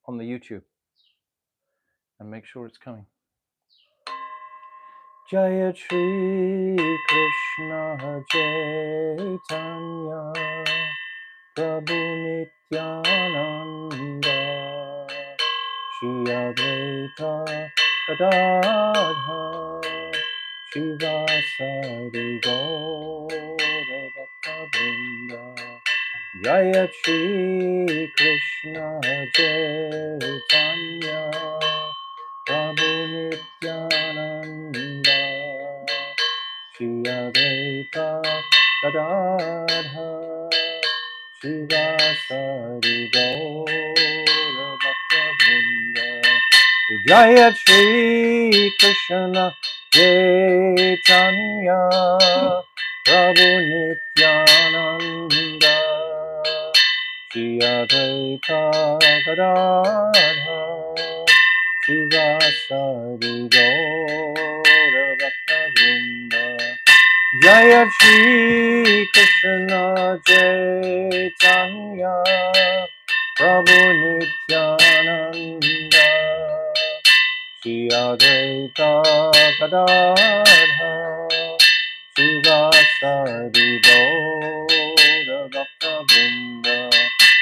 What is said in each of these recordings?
on the YouTube and make sure it's coming. Jaya Shri Krishna Chaitanya Prabhu Nityananda Shri Advaita Gadadhar Shivasari Gaura Bhaktavrinda Jaya Shri Krishna Chaitanya Prabhu Nityananda Shri Advaita Gadadhar Shivasari Gaura Bhaktavrinda Jaya Shri Krishna Chaitanya Prabhu Nityananda Shri Advaita Gadadhar Shivasari Gaura Bhaktavrinda Jaya Shri Krishna Chaitanya Prabhu Nityananda Shri Advaita Gadadhar Shivasari Gaura Bhaktavrinda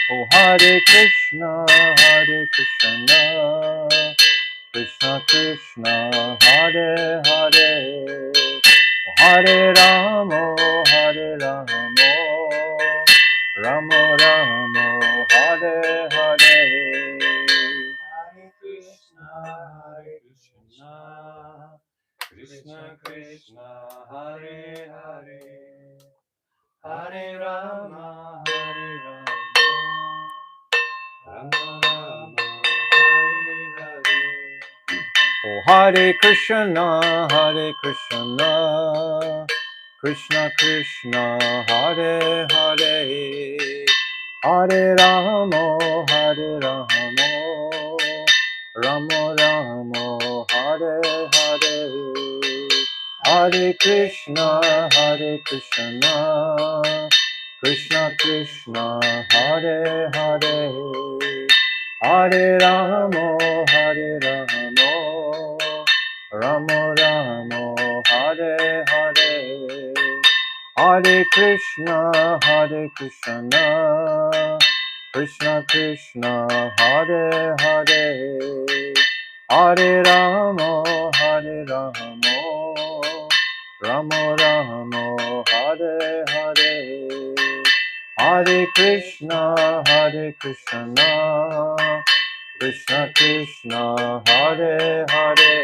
Oh Hare Krishna Krishna Krishna Hare Hare Hare Rama Hare Rama Rama Rama Hare Hare Hare Krishna, Krishna Krishna, Hare Hare, Hare Rama, Hare Rama, Rama Rama, Hare Hare. Oh Hare Krishna Krishna Krishna Hare Hare Hare Rama Hare Rama Rama Rama Hare Hare Hare Krishna Krishna Krishna Hare Hare Hare Rama Hare Rama Rama Rama Hare Hare Hare Krishna Krishna Krishna Hare Hare Hare Rama Hare Rama Rama Rama Hare Hare Hare Krishna Krishna Krishna Hare Hare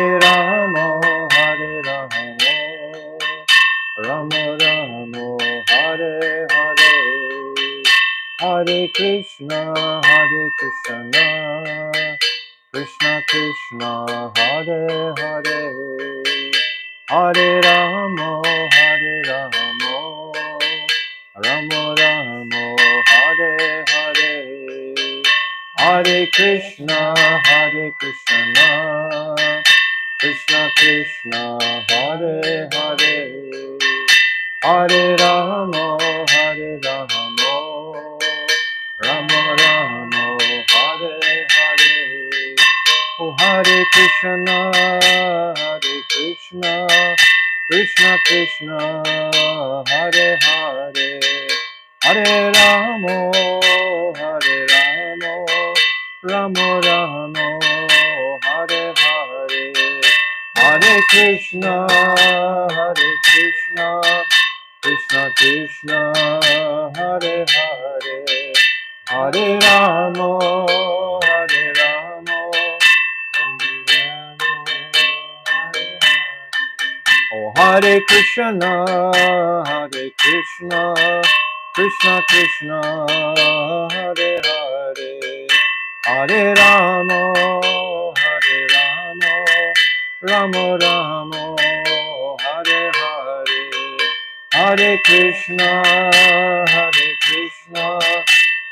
Hare Rama Hare Rama Rama Rama Hare Hare Hare Krishna Krishna Krishna Hare Hare Hare Rama Hare Rama Rama Rama Hare Hare Hare Krishna Krishna Krishna Hare Hare Hare Rama Hare Rama Rama Rama Hare Hare Oh Hare Krishna Krishna Krishna Hare Hare Hare Rama Rama Rama Hare Hare Hare Krishna Krishna Krishna Hare Hare Hare Rama Oh Hare Krishna Krishna Krishna Hare Hare Hare Rama Rama Rama Hare Hare Hare Krishna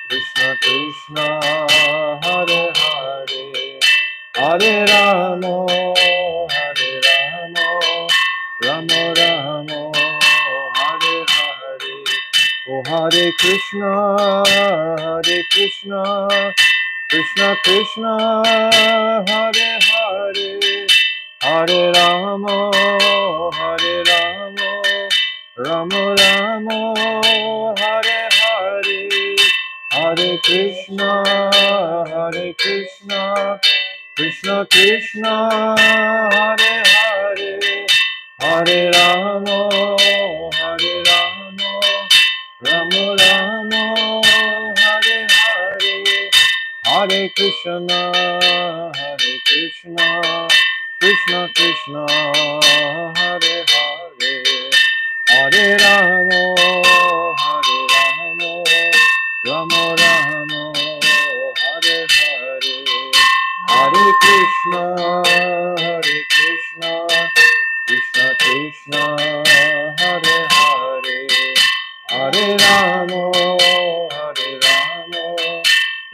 Krishna Krishna Hare Hare Hare Rama Rama Rama Hare Hare Oh Hare Krishna, Hare Krishna, Krishna Krishna, Hare Hare, Hare Rama, Hare Rama, Rama Rama, Hare Hare, Hare Krishna, Hare Krishna, Krishna Krishna, Hare Hare, Hare Rama, Hare Rama, Rama Rama, Hare Hare, Hare Krishna, Hare Krishna, Krishna Krishna, Hare Hare, Hare Rama, Hare Rama, Rama Rama, Hare Hare, Hare Krishna, Hare Krishna, Krishna Krishna, Hare Hare, Hare Rama, Hare Rama,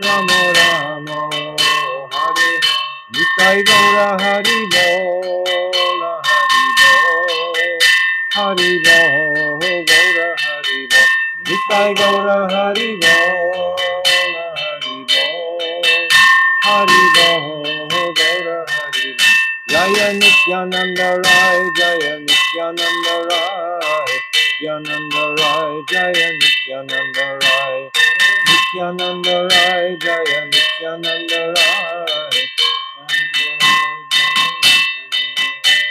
Rama Rama, Hare Nitai Gaura Hari Bol, Hari Bol, Gaura Hari Bol, Nitai Gaura Hari Bol, Hari Bol, Gaura Hari Bol. Jaya Nityananda Rai, Jaya Nityananda Rai, Nityananda Rai, Jaya Nityananda Rai, Nityananda Rai, Jaya Nityananda Rai.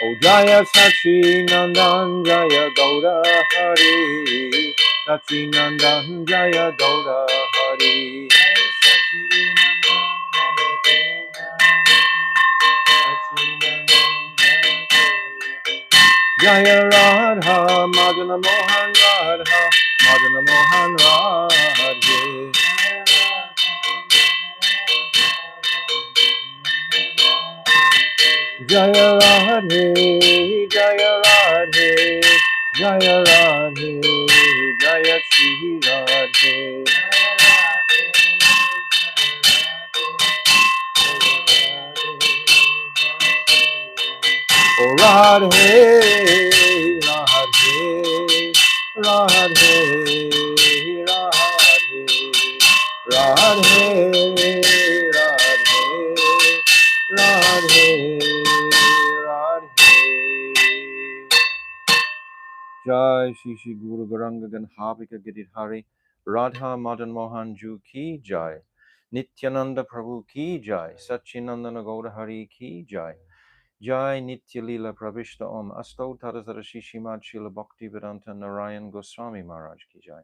O Jaya Sachi Nandan, Jaya Gaura Hari, Sachi Nandan, Jaya Gaura Hari. Jaya Radha, Madana Mohan Radha, Madana Mohan Radhe. Jaya Radhe, Jaya Radhe, Jaya Radhe, Jaya Shri Radhe. Oh Radhe, Radhe, Radhe, Radhe, Radhe, Radhe, Radhe. Jai Shri Shri Guru Garanga Ganhavika Giridhari Radha Madan Mohan Ju Ki Jai Nityananda Prabhu Ki Jai Satchinandana Gaurahari Ki Jai Jai Nitya Lila Pravishta Om Asto Tarazara Shishimad Shila Bhakti Vedanta Narayan Goswami Maharaj Ki Jai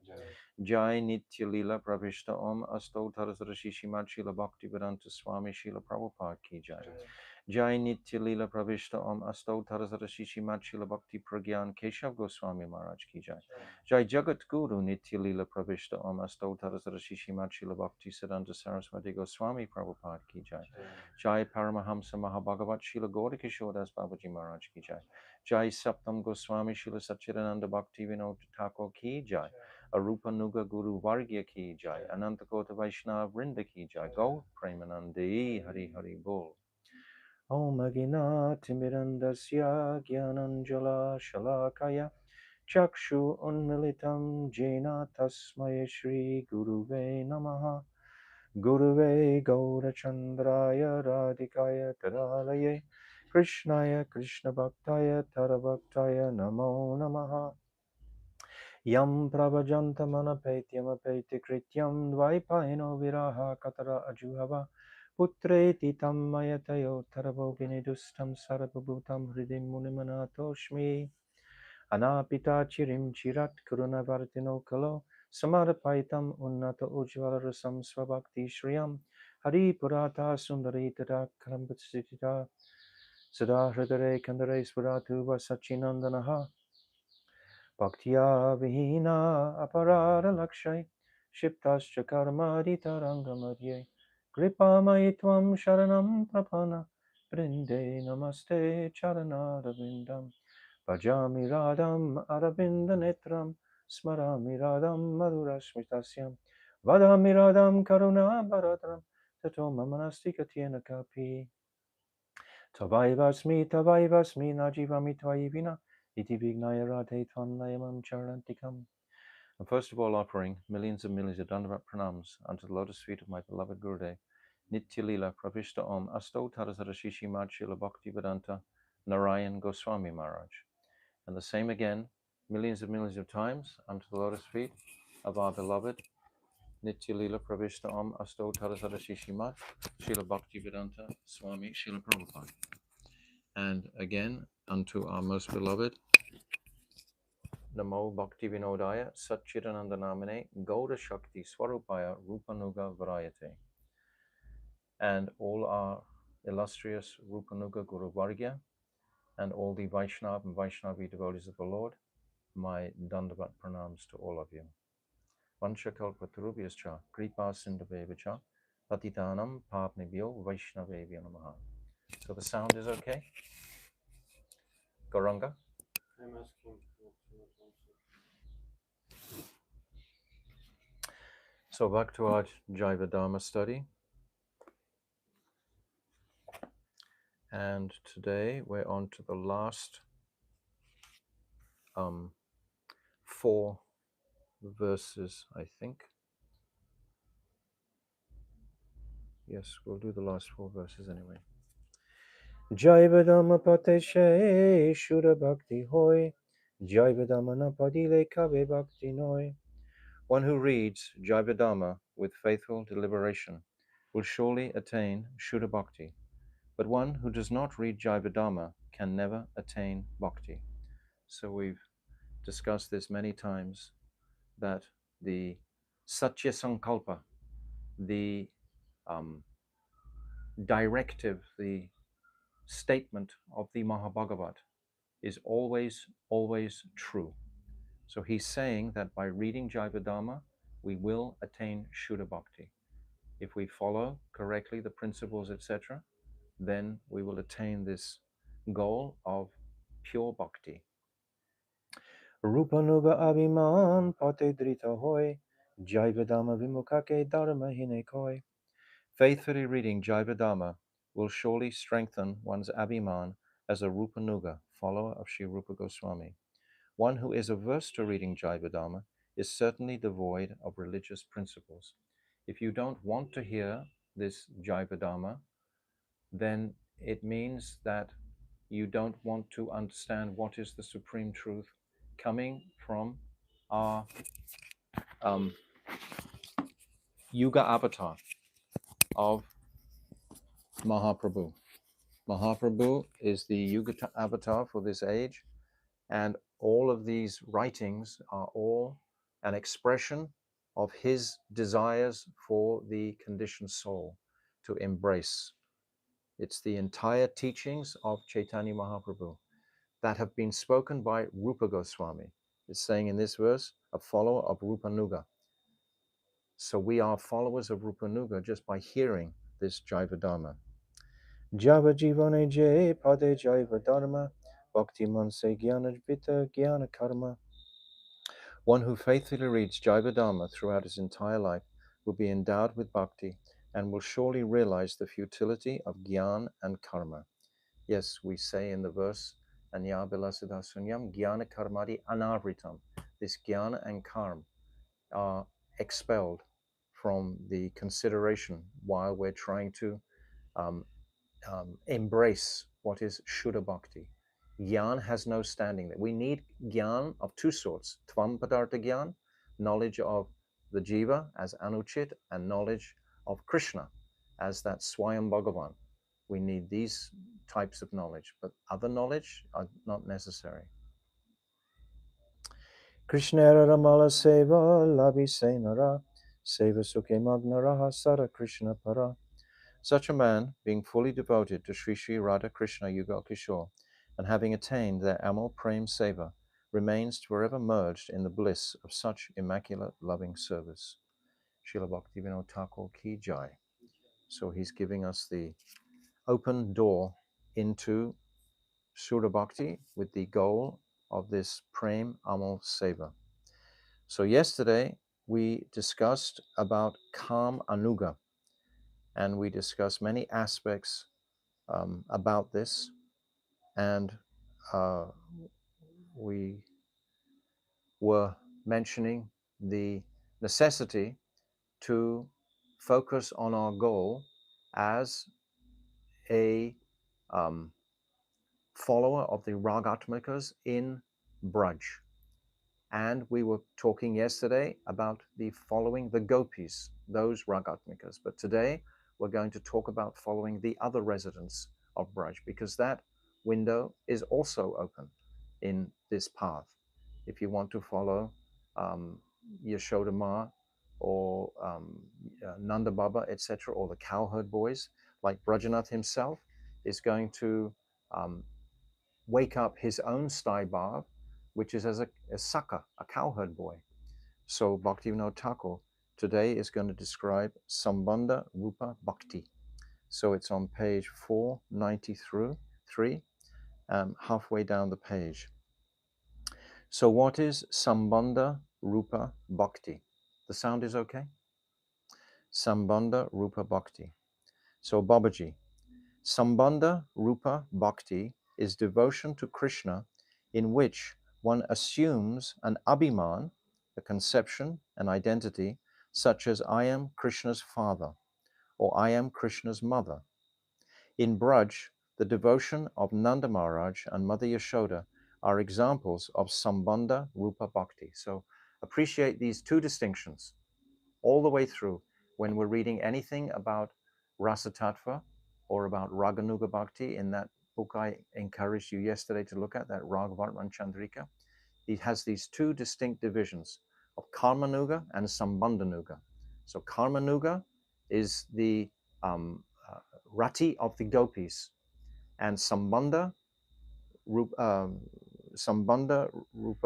Jai Nitya Lila Pravishta Om Asto Tarazara Shishimad Shila Bhakti Vedanta Swami Shila Prabhupada Ki Jai Jai Nitya Lila Pravishta Om Asto Tarazara Shishimad Shila Bhakti Pragyan Keshav Goswami Maharaj Ki Jai Jai Jagat Guru Nitya Lila Pravishta Om Asto Tarazara Shishimad Shila Bhakti Siddhanta Saraswati Goswami Prabhupada Ki Jai Jai Paramahamsa Mahabhagavat Shila Gaura Kishodas Babaji Maharaj Ki Jai Jai Saptam Goswami Shila Satchidananda Bhakti Vinod Thakur Ki Jai Arupa Nuga Guru Vargya Ki Jai Ananta Kota Vaishnava Vrinda Ki Jai Gaur Premanandi Hari Hari Bol Om Agina Timirandasya Gyananjala Shalakaya Chakshu Unmilitam Jena Tasmaya Shri Guruve Namaha Guruve Gaurachandraya Radhikaya Taralaye Krishnaya Krishna Bhaktaya Tarabhaktaya Namo Namaha Yam Prabhajantamanapetyamapetti Krityam Dvaipaino Viraha Katara Ajuhava Putreti Tammayatayo Tarabogini Dustam Sarabhutam Hridim Munimanatoshmi Anapita Chirim Chirat Kurunavartino Kalo Samarapaitam Unnata Ujvala Rasam Svabhakti Shriyam Hari Purata Sundari Tada Karambatsitita Sada Hridare Kandare Svaratu Vasachinandanaha Bhaktiya Vihina Aparada Lakshay Shiptascha Karmadita Rangamadye Kripamai Tvam Sharanam Prapana Brinde Namaste Charana Ravindam Bhajami Radham Aravinda Netram Smarami Radham Madhurasmitasyam Vadami Radham Karuna Bharadram Tato Mamanasti Katyena Kapi Tavaivasmi Najivami Tvaivina Iti Vignaya Radhe Tvam Nayamam Charantikam And first of all, offering millions and millions of Dandavat pranams unto the lotus feet of my beloved Gurudev, Nitya Lila Pravishta Om Asto Tarasara Shishi Machila Bhakti Vedanta Narayan Goswami Maharaj. And the same again, millions of times unto the lotus feet of our beloved Nitya Lila Pravishta Om Asto Tarasara Shishi Mat Srila Bhakti Vedanta Swami Srila Prabhupada. And again unto our most beloved Namo Bhakti Vinodaya Satchidananda Namane Gauda Shakti Swarupaya Rupanuga Varayate. And all our illustrious Rupanuga Guru Vargya and all the Vaishnav and Vaishnavi devotees of the Lord, my Dandavat pranams to all of you. Vanchakalpatarubhyascha Kripa Sindhavevacha Patitanam Papnibhyo Vaishnavevya Namaha. So the sound is okay? Gauranga? I'm asking. So back to our Jaiva Dharma study. And today we're on to the last 4 verses, I think. Yes, we'll do the last 4 verses anyway. Jaiva Dhamma Pateshe Shura Bhakti Hoy Jaiva Dhamma na Padile Kave Bhakti Noy. One who reads Jaiva Dhamma with faithful deliberation will surely attain Shuddha Bhakti. But one who does not read Jaiva Dhamma can never attain Bhakti. So we've discussed this many times, that the Satya Sankalpa, the directive, the statement of the Mahabhagavat is always, always true. So he's saying that by reading Jaiva Dhamma, we will attain Shuddha Bhakti. If we follow correctly the principles, etc., then we will attain this goal of pure Bhakti. Rupanuga Abhiman Pate Drita Hoy Jaiva Dhamma Vimukake Dharma Hine Koi. Faithfully reading Jaiva Dhamma will surely strengthen one's Abhiman as a Rupanuga, follower of Sri Rupa Goswami. One who is averse to reading Jaiva Dhamma is certainly devoid of religious principles. If you don't want to hear this Jaiva Dhamma, then it means that you don't want to understand what is the supreme truth coming from our Yuga avatar of Mahaprabhu. Mahaprabhu is the Yuga avatar for this age, and all of these writings are all an expression of his desires for the conditioned soul to embrace. It's the entire teachings of Chaitanya Mahaprabhu that have been spoken by Rupa Goswami. It's saying in this verse, a follower of Rupanuga. So we are followers of Rupanuga just by hearing this Jaiva Dharma. Java Jivane Jai Pade Jaiva Dharma Bhakti Manse Jnana Vita Jnana Karma. One who faithfully reads Jaiva Dharma throughout his entire life will be endowed with bhakti and will surely realize the futility of jnana and karma. Yes, we say in the verse, Anya Bilasada Sunyam Jnana Karmadi Anavritam. This jnana and karma are expelled from the consideration while we're trying to um, embrace what is Shuddha Bhakti. Gyan has no standing. We need Gyan of 2 sorts. Tvam Padartha Gyan, knowledge of the Jiva as Anuchit, and knowledge of Krishna as that Swayam Bhagavan. We need these types of knowledge, but other knowledge are not necessary. Krishna Ramala Seva Labi Senara Seva Sukhe Magnaraha Sara Krishna Para. Such a man, being fully devoted to Sri Sri Radha Krishna Yugal Kishore, and having attained their Amal Prem Seva, remains forever merged in the bliss of such immaculate loving service. Srila Bhaktivinoda Thakur Ki Jai. So he's giving us the open door into Sura Bhakti with the goal of this Prem Amal Seva. So yesterday we discussed about Kam Anuga, and we discussed many aspects about this, and we were mentioning the necessity to focus on our goal as a follower of the Ragatmikas in Braj. And we were talking yesterday about the following the gopis, those Ragatmikas. But today we're going to talk about following the other residents of Braj, because that window is also open in this path. If you want to follow um, Yashoda Ma or Nanda Baba, etc., or the cowherd boys, like Brajanath himself is going to um, wake up his own Staibhav, which is as a Saka, a cowherd boy. So Bhaktivinoda Thakur today is going to describe Sambandha Rupa Bhakti. So it's on page 493, halfway down the page. So what is Sambandha Rupa Bhakti? The sound is okay? Sambandha Rupa Bhakti. So Babaji, Sambandha Rupa Bhakti is devotion to Krishna in which one assumes an abhiman, a conception, an identity, such as I am Krishna's father or I am Krishna's mother. In Braj, the devotion of Nanda Maharaj and Mother Yashoda are examples of Sambandha Rupa Bhakti. So appreciate these two distinctions all the way through when we're reading anything about Rasa Tattva or about Raganuga Bhakti in that book I encouraged you yesterday to look at, that Raghavartman Chandrika. It has these two distinct divisions of Karmanuga and Sambandhanuga. So Karmanuga is the rati of the gopis, and Sambandha Rupa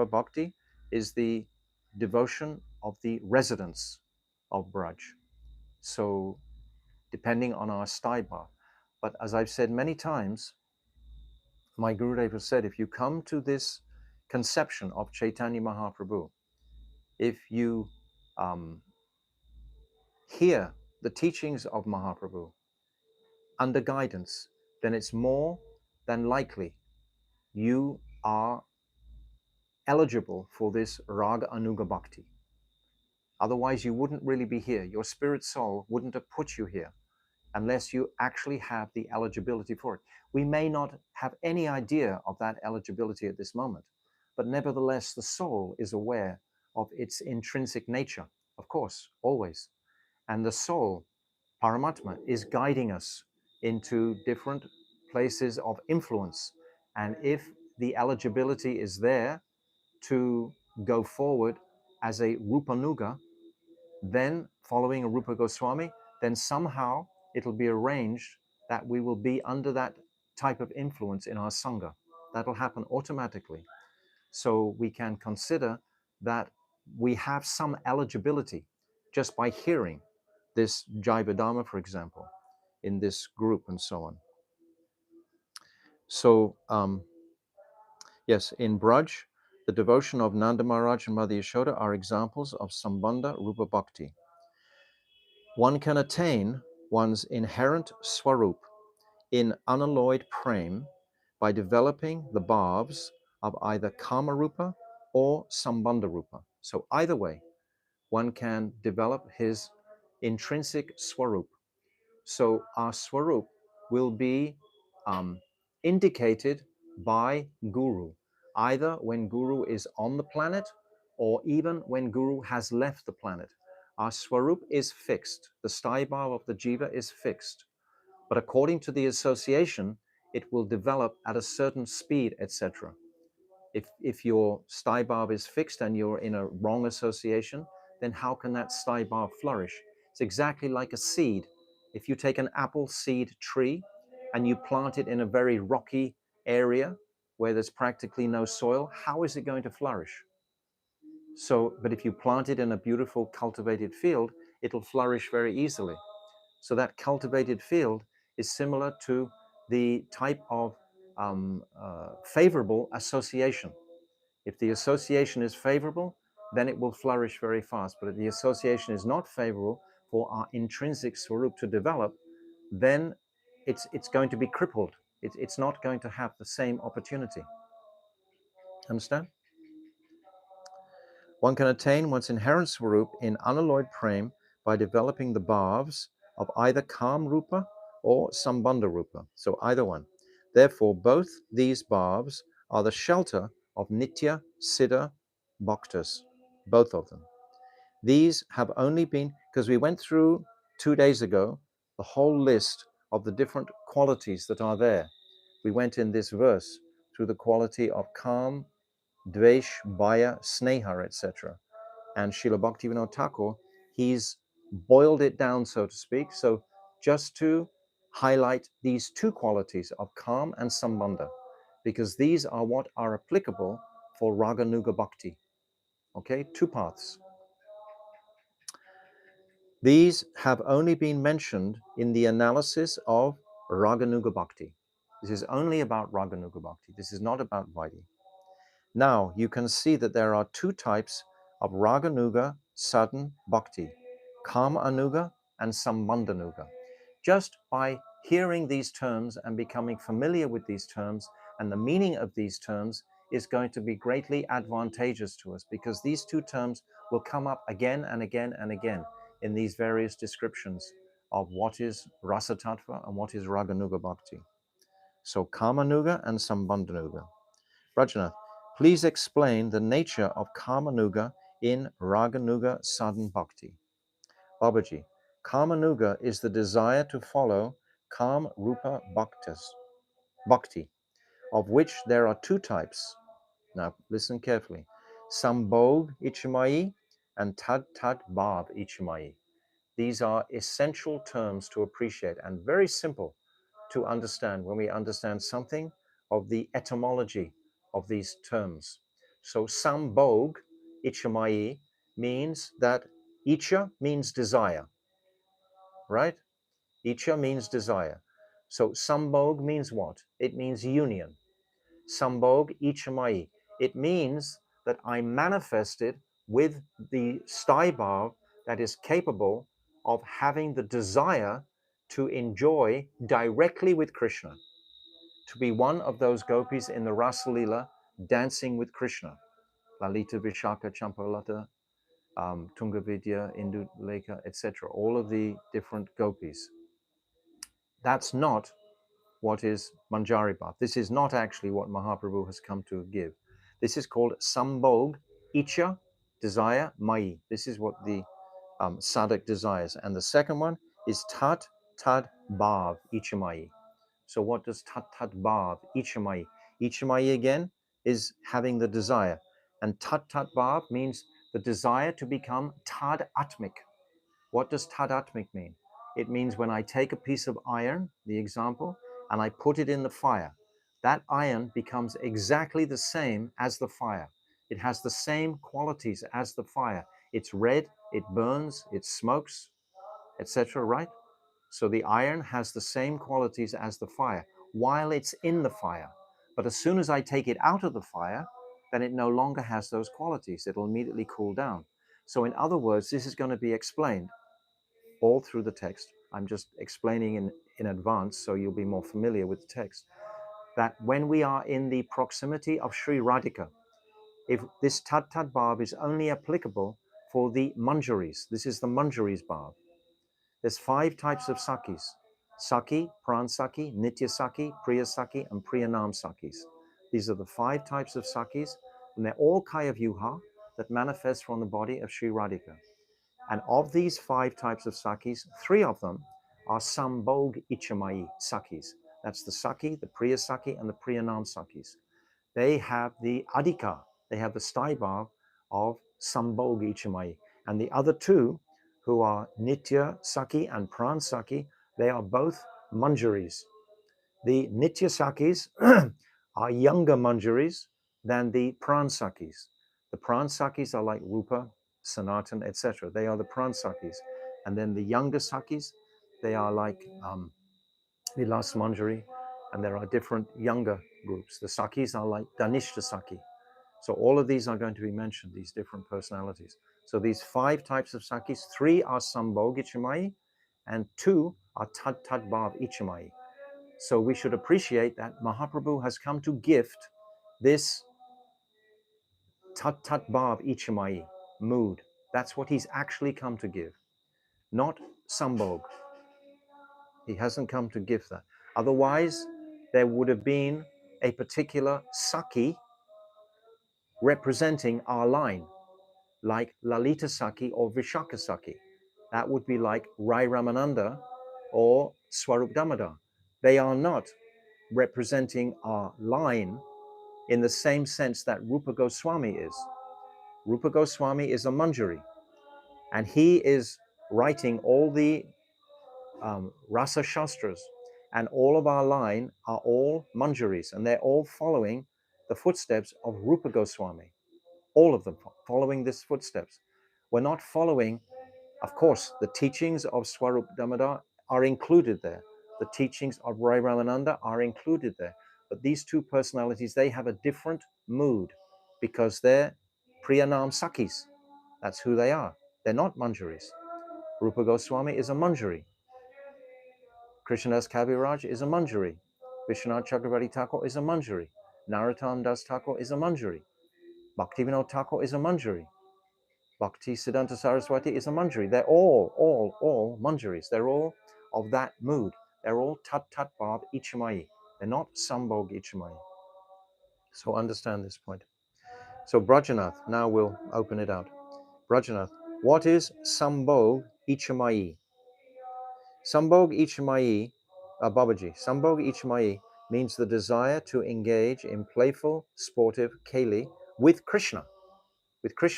Bhakti is the devotion of the residents of Braj. So depending on our staiba. But as I've said many times, my Gurudev has said, if you come to this conception of Chaitanya Mahaprabhu, if you hear the teachings of Mahaprabhu under guidance, then it's more than likely you are eligible for this Raga Anuga Bhakti. Otherwise, you wouldn't really be here. Your spirit soul wouldn't have put you here unless you actually have the eligibility for it. We may not have any idea of that eligibility at this moment, but nevertheless, the soul is aware of its intrinsic nature, of course, always. And the soul, Paramatma, is guiding us into different places of influence. And if the eligibility is there to go forward as a Rupanuga, then following a Rupa Goswami, then somehow it'll be arranged that we will be under that type of influence in our Sangha. That'll happen automatically. So we can consider that we have some eligibility just by hearing this Jaiva Dharma, for example, in this group and so on. So, yes, in Braj, the devotion of Nanda Maharaj and Mother Yashoda are examples of Sambandha Rupa Bhakti. One can attain one's inherent swarup in unalloyed prem by developing the bhavs of either Kamarupa or Sambandharupa. So either way, one can develop his intrinsic swarup. So our swarup will be indicated by Guru, either when Guru is on the planet or even when Guru has left the planet. Our swarup is fixed. The staibhav of the jiva is fixed. But according to the association, it will develop at a certain speed, etc. If your staibhav is fixed and you're in a wrong association, then how can that staibhav flourish? It's exactly like a seed. If you take an apple seed tree and you plant it in a very rocky area where there's practically no soil, how is it going to flourish? So, but if you plant it in a beautiful cultivated field, it'll flourish very easily. So that cultivated field is similar to the type of favorable association. If the association is favorable, then it will flourish very fast. But if the association is not favorable for our intrinsic swarup to develop, then it's going to be crippled. It's not going to have the same opportunity. Understand? One can attain one's inherent swarup in unalloyed prem by developing the bhavs of either Kam Rupa or Sambandha Rupa, so either one. Therefore, both these bhavs are the shelter of Nitya Siddha Bhaktas, both of them. These have only been, because we went through 2 days ago the whole list of the different qualities that are there. We went in this verse through the quality of Kam, Dvesh, Bhaya, Sneha, etc. And Srila Bhaktivinoda Thakur, he's boiled it down, so to speak. So just to highlight these two qualities of Kam and Sambandha, because these are what are applicable for Raganuga Bhakti. Okay, two paths. These have only been mentioned in the analysis of Raganuga Bhakti. This is only about Raganuga Bhakti. This is not about Vaidhi. Now you can see that there are two types of Raganuga Sadhan Bhakti, Kama Anuga and Sambandhanuga. Just by hearing these terms and becoming familiar with these terms and the meaning of these terms is going to be greatly advantageous to us, because these two terms will come up again and again and again in these various descriptions of what is Rasa Tattva and what is Raganuga Bhakti. So Kamanuga and Sambandhanuga. Rajanath, please explain the nature of Kamanuga in Raganuga Sadhan Bhakti. Babaji, Kamanuga is the desire to follow Kam Rupa Bhakti, of which there are two types. Now listen carefully. Sambhog Ichamayi and Tad Tad Bhav Ichamayi. These are essential terms to appreciate and very simple to understand when we understand something of the etymology of these terms. So Sambhog Ichamayi means that Icha means desire, right? Icha means desire. So Sambhog means what? It means union. Sambhog Ichamai. It means that I manifested with the Staibhav that is capable of having the desire to enjoy directly with Krishna, to be one of those gopis in the Rasa Leela dancing with Krishna. Lalita, Vishaka, Champalata, Tungavidya, Indulekha, etc. All of the different gopis. That's not what is Manjari Bhav. This is not actually what Mahaprabhu has come to give. This is called Sambhog, Icha, desire, Mai. This is what the sadhak desires. And the second one is Tat Tad Bhav, Ichamai. So what does Tat Tad Bhav, Ichamai? Ichamai again is having the desire. And Tat Tat Bhav means the desire to become Tad Atmik. What does tadatmik mean? It means when I take a piece of iron, the example, and I put it in the fire, that iron becomes exactly the same as the fire. It has the same qualities as the fire. It's red, it burns, it smokes, etc., right? So the iron has the same qualities as the fire while it's in the fire. But as soon as I take it out of the fire, then it no longer has those qualities. It'll immediately cool down. So in other words, this is going to be explained all through the text. I'm just explaining in advance so you'll be more familiar with the text. That when we are in the proximity of Sri Radhika, if this Tat Tat Bhav is only applicable for the Manjaris, this is the Manjaris Bhav. There's 5 types of Sakis: Saki, Pran Saki, Nitya Saki, Priya Saki, and Priyanam Sakis. These are the 5 types of Sakis, and they're all Kaya Vyuha that manifest from the body of Sri Radhika. And of these 5 types of sakis, 3 of them are Sambhog Ichamai sakis. That's the Saki, the Priya Saki, and the Priyanam sakis. They have the Adhika, they have the Staibhav of Sambhog Ichamai. And the other 2, who are Nitya Saki and Pran Saki, they are both Manjaris. The Nitya Sakis are younger Manjaris than the Pran Sakis. The Pran Sakis are like Rupa, Sanatan, etc. They are the Pran Sakis. And then the younger Sakis, they are like Vilas Manjari, and there are different younger groups. The Sakis are like Danishta Saki. So all of these are going to be mentioned, these different personalities. So these 5 types of Sakis, 3 are Sambhog Ichamai, and 2 are Tad Tad Bhav Ichamai. So we should appreciate that Mahaprabhu has come to gift this Tat tat bhav ichamai, mood. That's what he's actually come to give, not sambhog. He hasn't come to give that. Otherwise, there would have been a particular Saki representing our line, like Lalita Saki or Vishaka Saki. That would be like Rai Ramananda or Swarup Damodar. They are not representing our line in the same sense that Rupa Goswami is. Rupa Goswami is a Manjari, and he is writing all the Rasa Shastras, and all of our line are all Manjaris, and they're all following the footsteps of Rupa Goswami. All of them following these footsteps. We're not following, of course, the teachings of Swarup Damodar are included there. The teachings of Rai Ramananda are included there. But these two personalities, they have a different mood because they're Priyanam Sakis. That's who they are. They're not Manjaris. Rupa Goswami is a Manjari. Krishnadas Kaviraj is a Manjari. Vishwanath Chakravarti Thakur is a Manjari. Narottam Das Thakur is a Manjari. Bhaktivinoda Thakur is a Manjari. Bhakti Siddhanta Saraswati is a Manjari. They're all Manjaris. They're all of that mood. They're all Tat Tat Bhav Ichamai. They're not Sambhog Ichamai. So understand this point. So Brajanath, now we'll open it out. Brajanath, what is Sambhog Ichamai? Sambhog Ichamai, Babaji, Sambhog Ichamai means the desire to engage in playful, sportive keli with Krishna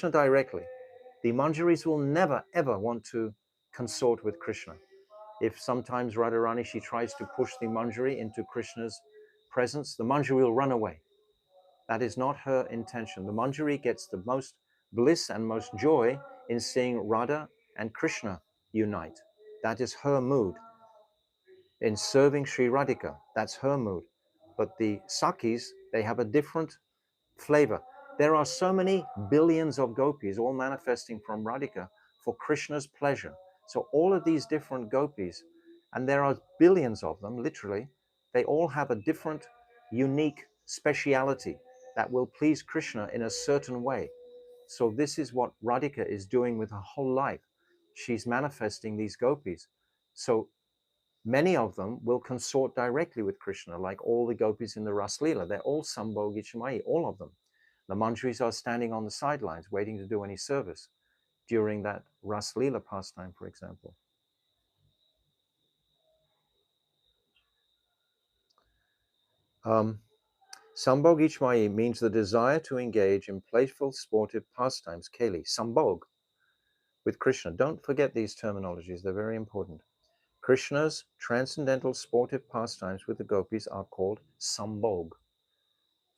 directly. The Manjaris will never ever want to consort with Krishna. If sometimes Radharani, she tries to push the Manjari into Krishna's presence, the Manjari will run away. That is not her intention. The Manjari gets the most bliss and most joy in seeing Radha and Krishna unite. That is her mood. In serving Sri Radhika, that's her mood. But the Sakis, they have a different flavor. There are so many billions of gopis all manifesting from Radhika for Krishna's pleasure. So all of these different gopis, and there are billions of them, literally, they all have a different, unique speciality that will please Krishna in a certain way. So this is what Radhika is doing with her whole life. She's manifesting these gopis. So many of them will consort directly with Krishna, like all the gopis in the Ras Leela. They're all Sambhogi Chamai, all of them. The Manjaris are standing on the sidelines waiting to do any service during that Ras Leela pastime, for example. Sambhog Ichmai means the desire to engage in playful, sportive pastimes, keli, sambhog, with Krishna. Don't forget these terminologies, they're very important. Krishna's transcendental sportive pastimes with the gopis are called sambhog.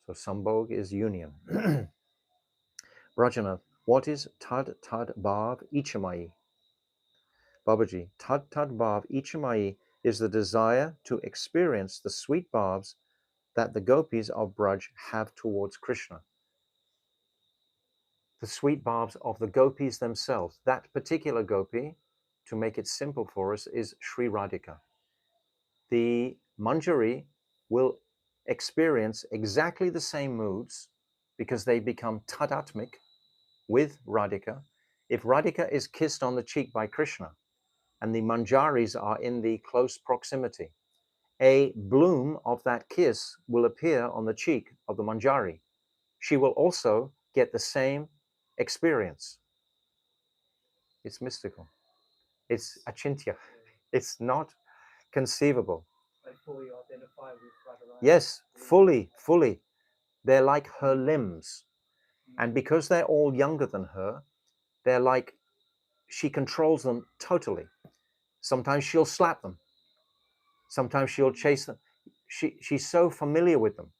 So sambhog is union. Brajanath, what is tad tad bhav ichamai? Babaji, tad tad bhav ichamai is the desire to experience the sweet bhavs that the gopis of Braj have towards Krishna. The sweet bhavs of the gopis themselves. That particular gopi, to make it simple for us, is Sri Radhika. The Manjari will experience exactly the same moods because they become tadatmic with Radhika. If Radhika is kissed on the cheek by Krishna and the Manjaris are in the close proximity, a bloom of that kiss will appear on the cheek of the Manjari. She will also get the same experience. It's mystical. It's achintya. It's not conceivable. I fully identify with Radharani. Yes, fully. They're like her limbs. And because they're all younger than her, they're like, she controls them totally. Sometimes she'll slap them. Sometimes she'll chase them. She's so familiar with them.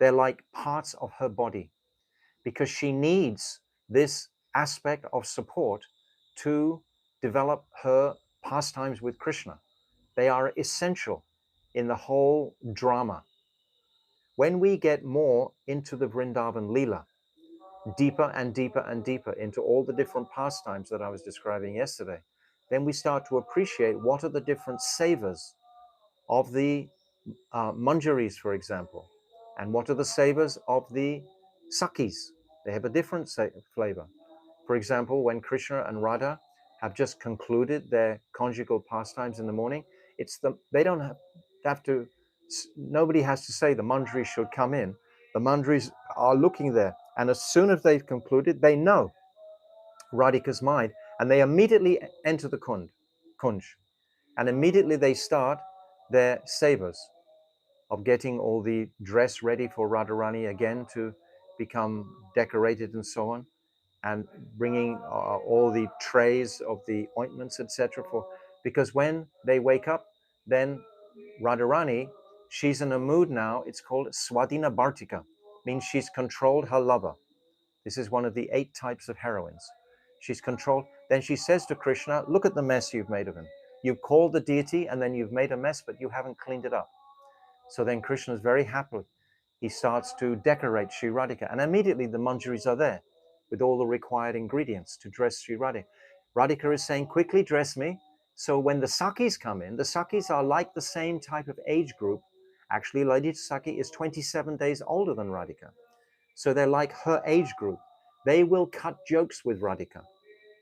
They're like parts of her body because she needs this aspect of support to develop her pastimes with Krishna. They are essential in the whole drama. When we get more into the Vrindavan Leela, deeper and deeper and deeper into all the different pastimes that I was describing yesterday, then we start to appreciate what are the different savors of the Manjaris, for example, and what are the savors of the Sakis. They have a different flavor. For example, when Krishna and Radha have just concluded their conjugal pastimes in the morning, they don't have to. Nobody has to say the manjaris should come in. The manjaris are looking there, and as soon as they've concluded, they know Radhika's mind, and they immediately enter the kunj, and immediately they start their sevas of getting all the dress ready for Radharani again to become decorated and so on, and bringing all the trays of the ointments, etc. For because when they wake up, then Radharani, she's in a mood now. It's called Swadhina Bhartika, means she's controlled her lover. This is one of the 8 types of heroines. She's controlled. Then she says to Krishna, "Look at the mess you've made of him. You've called the deity, and then you've made a mess, but you haven't cleaned it up." So then Krishna is very happy. He starts to decorate Sri Radhika, and immediately the manjaris are there with all the required ingredients to dress Sri Radhika. Radhika is saying, "Quickly dress me." So when the Sakis come in, the Sakis are like the same type of age group. Actually, Lalita Saki is 27 days older than Radhika. So they're like her age group. They will cut jokes with Radhika.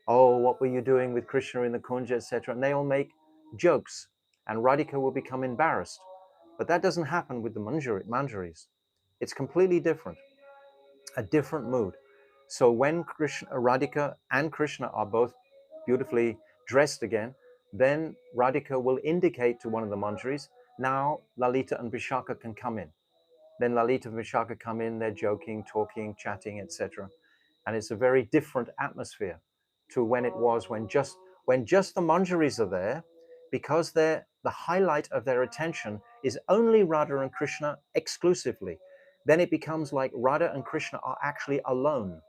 "Oh, what were you doing with Krishna in the Kunja, etc." And they all make jokes, and Radhika will become embarrassed. But that doesn't happen with the manjaris. It's completely different, a different mood. So when Krishna, Radhika and Krishna are both beautifully dressed again, then Radhika will indicate to one of the manjaris, now Lalita and Vishaka can come in. Then Lalita and Vishaka come in, they're joking, talking, chatting, etc. And it's a very different atmosphere to when it was when just the manjaris are there, because they're the highlight of their attention is only Radha and Krishna exclusively. Then it becomes like Radha and Krishna are actually alone.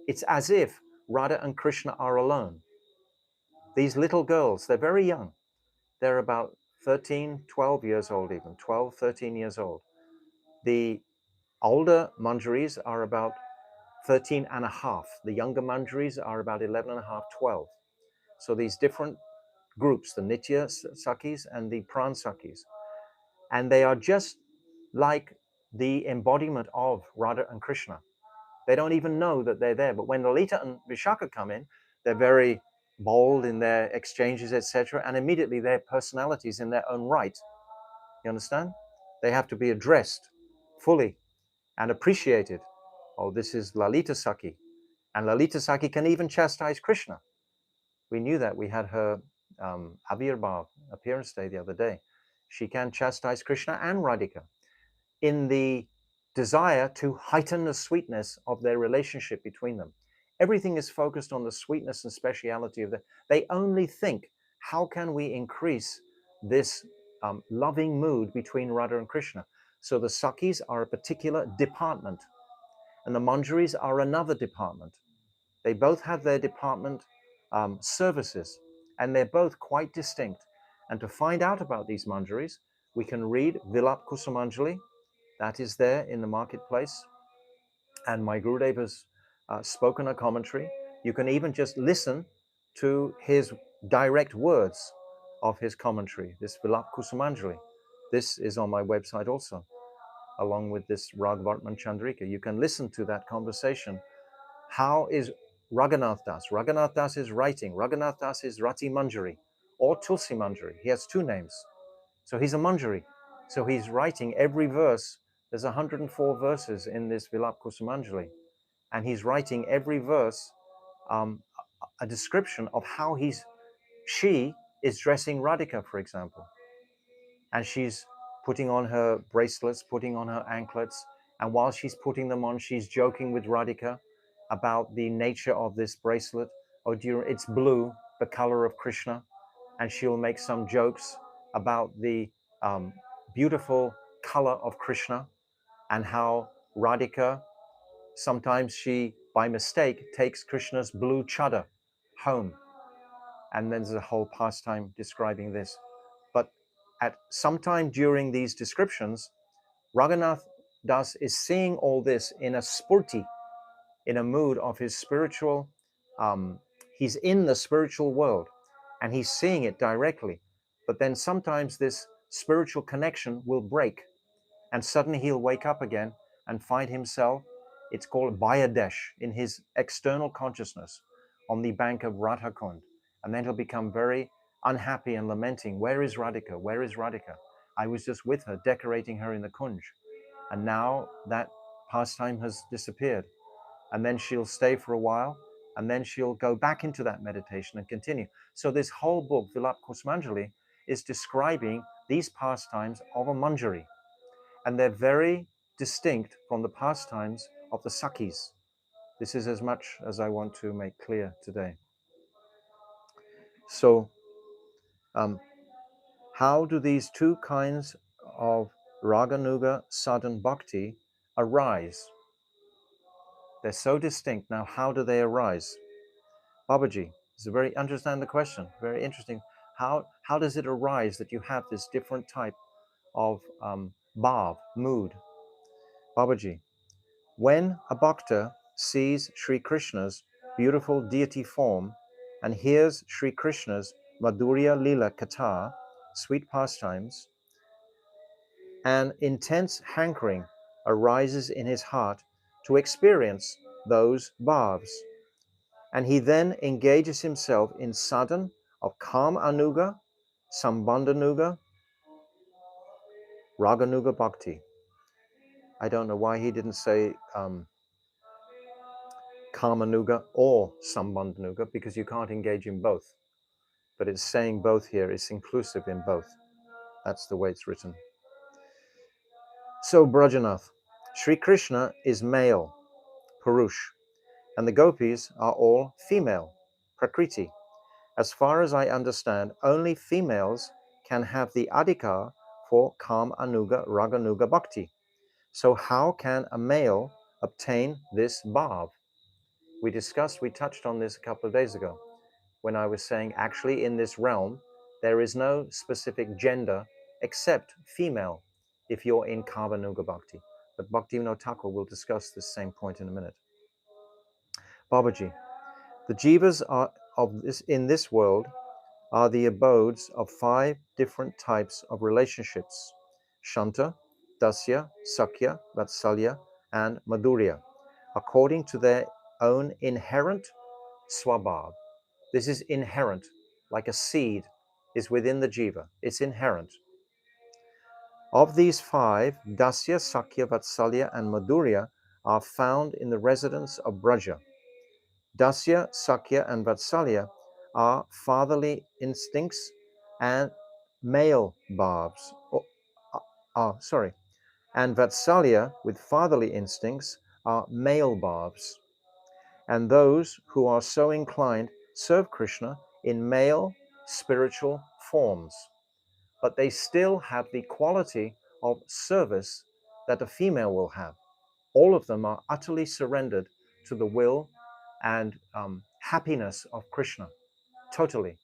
It's as if Radha and Krishna are alone. These little girls, they're very young. They're about 13, 12 years old, even 12, 13 years old. The older manjaris are about 13 and a half. The younger manjaris are about 11 and a half, 12. So these different groups, the Nitya Sakis and the Pran Sakis, and they are just like the embodiment of Radha and Krishna. They don't even know that they're there. But when Lalita and Vishaka come in, they're very bold in their exchanges, etc. And immediately their personalities in their own right. You understand? They have to be addressed fully and appreciated. Oh, this is Lalita Saki. And Lalita Saki can even chastise Krishna. We knew that. We had her Avirbhav appearance day the other day. She can chastise Krishna and Radhika in the desire to heighten the sweetness of their relationship between them. Everything is focused on the sweetness and speciality of they only think, how can we increase this loving mood between Radha and Krishna? So the Sakis are a particular department, and the Manjaris are another department. They both have their department services, and they're both quite distinct. And to find out about these manjaris, we can read Vilap Kusumanjali, that is there in the marketplace. And my Gurudev has spoken a commentary. You can even just listen to his direct words of his commentary, this Vilap Kusumanjali. This is on my website also, along with this Raghavartman Chandrika. You can listen to that conversation. How is Raghunath Das? Raghunath Das is writing. Raghunath Das is Rati Manjari or Tulsi Manjari. He has 2 names. So he's a Manjari. So he's writing every verse. There's 104 verses in this Vilap Kusumanjali. And he's writing every verse a description of how she is dressing Radhika, for example. And she's putting on her bracelets, putting on her anklets. And while she's putting them on, she's joking with Radhika about the nature of this bracelet. Oh, it's blue, the color of Krishna. And she'll make some jokes about the beautiful color of Krishna and how Radhika, sometimes she, by mistake, takes Krishna's blue chadar home. And then there's a whole pastime describing this. But at some time during these descriptions, Raghunath Das is seeing all this in a spurti, in a mood of his spiritual, he's in the spiritual world and he's seeing it directly. But then sometimes this spiritual connection will break and suddenly he'll wake up again and find himself It's called Bayadesh in his external consciousness on the bank of Radhakund. And then he'll become very unhappy and lamenting, where is Radhika? Where is Radhika? I was just with her, decorating her in the Kunj. And now that pastime has disappeared. And then she'll stay for a while, and then she'll go back into that meditation and continue. So this whole book, Vilap Kusmanjali, is describing these pastimes of a Manjari. And they're very distinct from the pastimes of the Sakhis. This is as much as I want to make clear today. So, how do these two kinds of Raganuga sadhan bhakti arise? They're so distinct. Now, how do they arise? Babaji, it's a very understand the question. Very interesting. How does it arise that you have this different type of bhav, mood? Babaji, when a bhakta sees Sri Krishna's beautiful deity form and hears Sri Krishna's Madhurya Lila Katha, sweet pastimes, an intense hankering arises in his heart to experience those bhavs. And he then engages himself in sadhan of Kam Anuga, Sambandhanuga, Raganuga Bhakti. I don't know why he didn't say Kamanuga or Sambandhanuga, because you can't engage in both. But it's saying both here, it's inclusive in both. That's the way it's written. So Brajanath, Sri Krishna is male, Purush, and the gopis are all female, Prakriti. As far as I understand, only females can have the adhikar for Kam Anuga Raganuga Bhakti. So how can a male obtain this bhav? We touched on this a couple of days ago when I was saying actually in this realm, there is no specific gender except female if you're in Kamanuga Bhakti. But Bhaktivinoda Thakur will discuss this same point in a minute. Babaji, the jivas are in this world are the abodes of 5 different types of relationships: Shanta, Dasya, Sakya, Vatsalya, and Madhurya, according to their own inherent swabhav. This is inherent, like a seed is within the jiva. It's inherent. Of these 5, Dasya, Sakya, Vatsalya, and Madhurya are found in the residents of Braja. Dasya, Sakya, and Vatsalya are fatherly instincts and male bhavs. And Vatsalya, with fatherly instincts, are male bhavs. And those who are so inclined serve Krishna in male spiritual forms. But they still have the quality of service that a female will have. All of them are utterly surrendered to the will and happiness of Krishna, totally.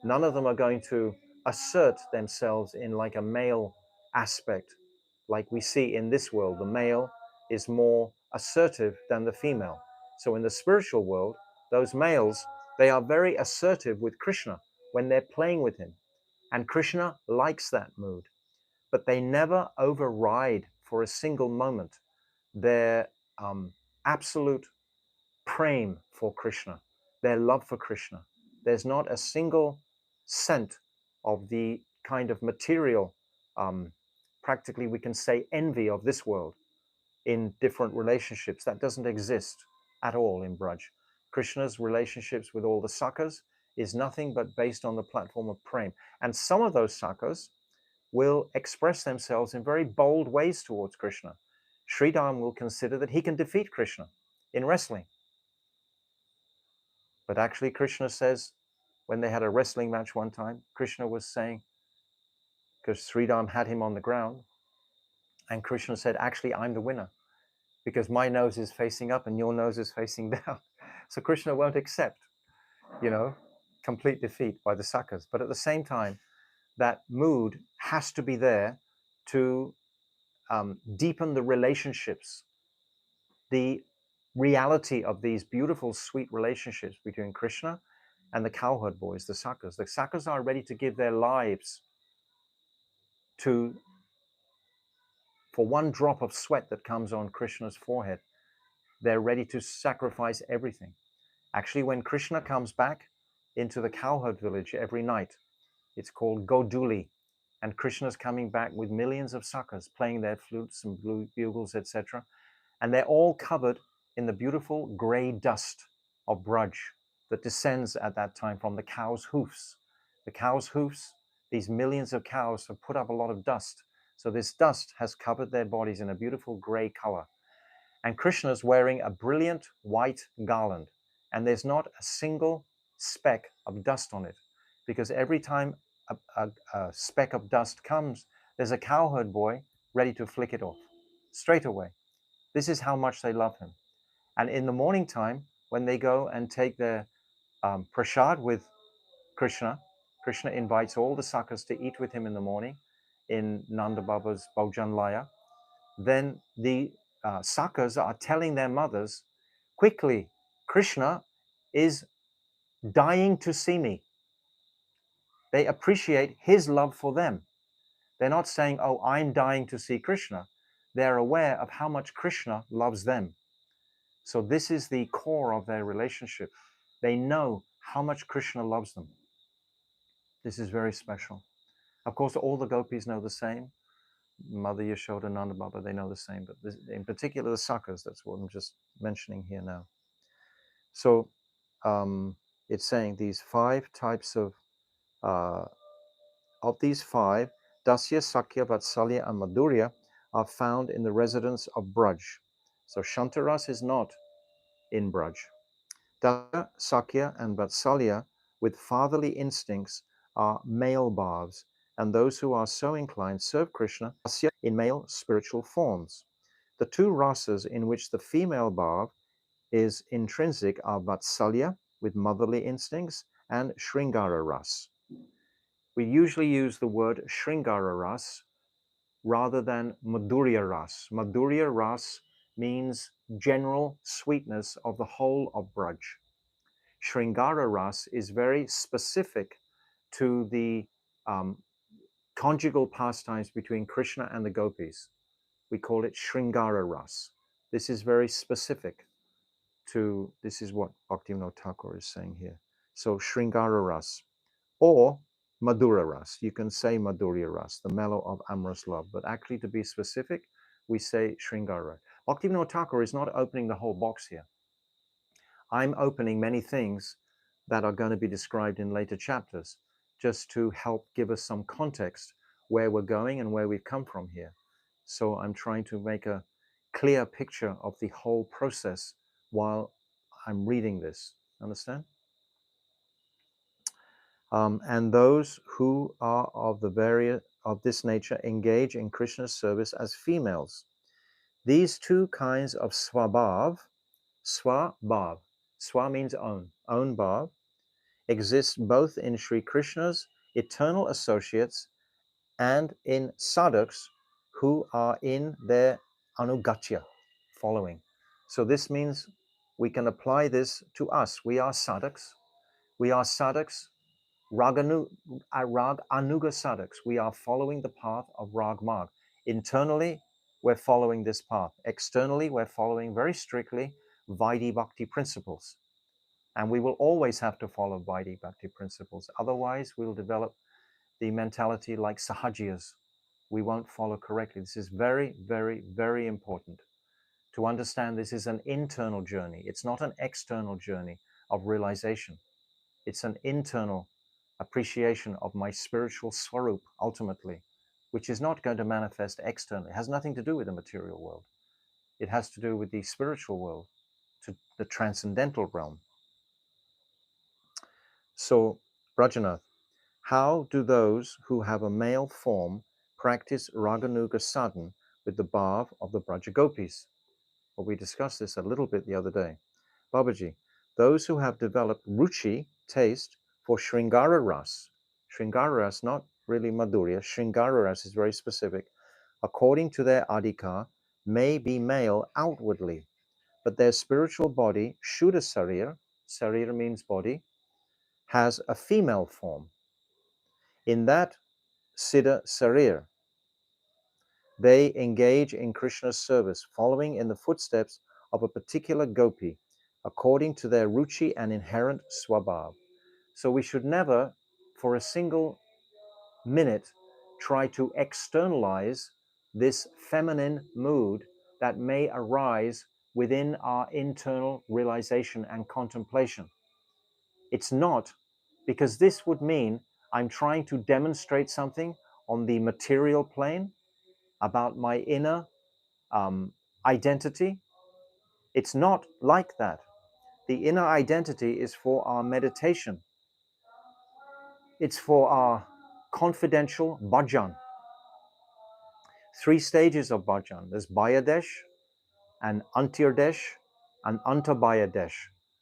None of them are going to assert themselves in like a male aspect, like we see in this world. The male is more assertive than the female. So in the spiritual world, those males, they are very assertive with Krishna when they're playing with him. And Krishna likes that mood. But they never override for a single moment their absolute prem for Krishna, their love for Krishna. There's not a single cent of the kind of material, practically we can say envy of this world in different relationships. That doesn't exist at all in Braj. Krishna's relationships with all the sakhas is nothing but based on the platform of prem. And some of those sakhas will express themselves in very bold ways towards Krishna. Sridham will consider that he can defeat Krishna in wrestling. But actually, Krishna says, when they had a wrestling match one time, Krishna was saying, because Sridham had him on the ground, and Krishna said, actually, I'm the winner, because my nose is facing up and your nose is facing down. So Krishna won't accept, complete defeat by the sakhas. But at the same time, that mood has to be there to deepen the relationships, the reality of these beautiful, sweet relationships between Krishna and the cowherd boys, the sakhas. The sakhas are ready to give their lives for one drop of sweat that comes on Krishna's forehead. they're ready to sacrifice everything. Actually, when Krishna comes back into the cowherd village every night, it's called Goduli, and Krishna's coming back with millions of suckers playing their flutes and bugles, etc. And they're all covered in the beautiful gray dust of Braj that descends at that time from the cow's hoofs. The cow's hoofs, these millions of cows have put up a lot of dust. So this dust has covered their bodies in a beautiful gray color. And Krishna's wearing a brilliant white garland. And there's not a single speck of dust on it, because every time a speck of dust comes, there's a cowherd boy ready to flick it off straight away. This is how much they love him. And in the morning time, when they go and take their prasad with Krishna, Krishna invites all the suckers to eat with him in the morning in Nanda Baba's Bhojan Laya. Then the suckers are telling their mothers, quickly, Krishna is dying to see me. They appreciate his love for them. They're not saying, oh, I'm dying to see Krishna. They're aware of how much Krishna loves them. So this is the core of their relationship. They know how much Krishna loves them. This is very special. Of course, all the gopis know the same. Mother Yashoda, Nanda Baba, they know the same. But this, in particular, the suckers, that's what I'm just mentioning here now. So it's saying these 5 types of these 5, Dasya, Sakya, Vatsalya, and Madhurya are found in the residence of Braj. So Shantaras is not in Braj. Dasya, Sakya, and Vatsalya, with fatherly instincts, are male bhavs, and those who are so inclined serve Krishna in male spiritual forms. The 2 rasas in which the female bhav is intrinsic are Vatsalya, with motherly instincts, and Shringara ras. We usually use the word Shringara ras rather than Madhurya ras. Madhurya ras means general sweetness of the whole of Braj. Shringara ras is very specific to the conjugal pastimes between Krishna and the gopis. We call it Shringara ras. This is very specific to, this is what Bhaktivinoda Thakur is saying here. So Shringara ras or Madhura ras. You can say Madhurya ras, the mellow of amorous love, but actually to be specific, we say Shringara. Bhaktivinoda Thakur is not opening the whole box here. I'm opening many things that are going to be described in later chapters, just to help give us some context where we're going and where we've come from here. So I'm trying to make a clear picture of the whole process while I'm reading this. Understand? And those who are of the various of this nature engage in Krishna's service as females. These 2 kinds of swabhav, swabhav, swa means own bhav, exist both in Sri Krishna's eternal associates and in sadhaks who are in their anugatya, following. So this means we can apply this to us. We are sadhaks. We are sadhaks, rag anuga sadhaks. We are following the path of rag marg. Internally, we're following this path. Externally, we're following very strictly Vaidhi Bhakti principles. And we will always have to follow Vaidhi Bhakti principles. Otherwise, we'll develop the mentality like Sahajiyas. We won't follow correctly. This is very, very, very important to understand. This is an internal journey. It's not an external journey of realization. It's an internal appreciation of my spiritual swarup, ultimately, which is not going to manifest externally. It has nothing to do with the material world. It has to do with the spiritual world, to the transcendental realm. So, Brajanath, how do those who have a male form practice Raganuga sadhan with the bhav of the Braja Gopis? Well, we discussed this a little bit the other day. Babaji, those who have developed ruchi, taste, for Shringara ras, Shringara ras, not really Madhurya, Shringara ras is very specific, according to their adhikar, may be male outwardly, but their spiritual body, Shuddha Sarira, Sarira means body, has a female form. In that Siddha Sarir, they engage in Krishna's service, following in the footsteps of a particular gopi, according to their ruchi and inherent swabhav. So we should never, for a single minute, try to externalize this feminine mood that may arise within our internal realization and contemplation. It's not, because this would mean I'm trying to demonstrate something on the material plane about my inner identity. It's not like that. The inner identity is for our meditation. It's for our confidential bhajan. 3 stages of bhajan. There's Bayadesh and Antirdesh and Antabayadesh.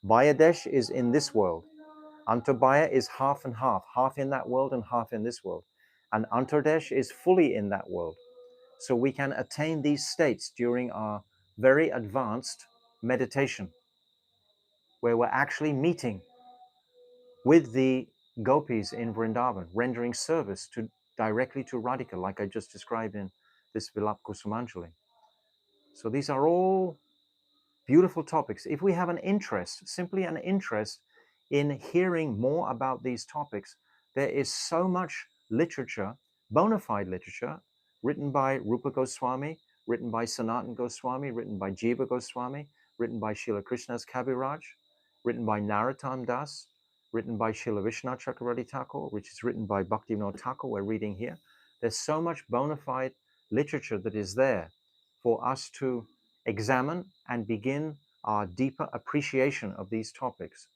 Bayadesh is in this world. Antabaya is half and half, half in that world and half in this world. And Antardesh is fully in that world. So we can attain these states during our very advanced meditation, where we're actually meeting with the gopis in Vrindavan, rendering service directly to Radhika, like I just described in this Vilap Kusumanjali. So these are all beautiful topics. If we have an interest, simply an interest in hearing more about these topics, there is so much literature, bona fide literature, written by Rupa Goswami, written by Sanatan Goswami, written by Jiva Goswami, written by Srila Krishnas Kaviraj, written by Narottam Das, written by Srila Vishnu Chakravarti Thakur, which is written by Bhaktivinoda Thakur, we're reading here. There's so much bona fide literature that is there for us to examine and begin our deeper appreciation of these topics.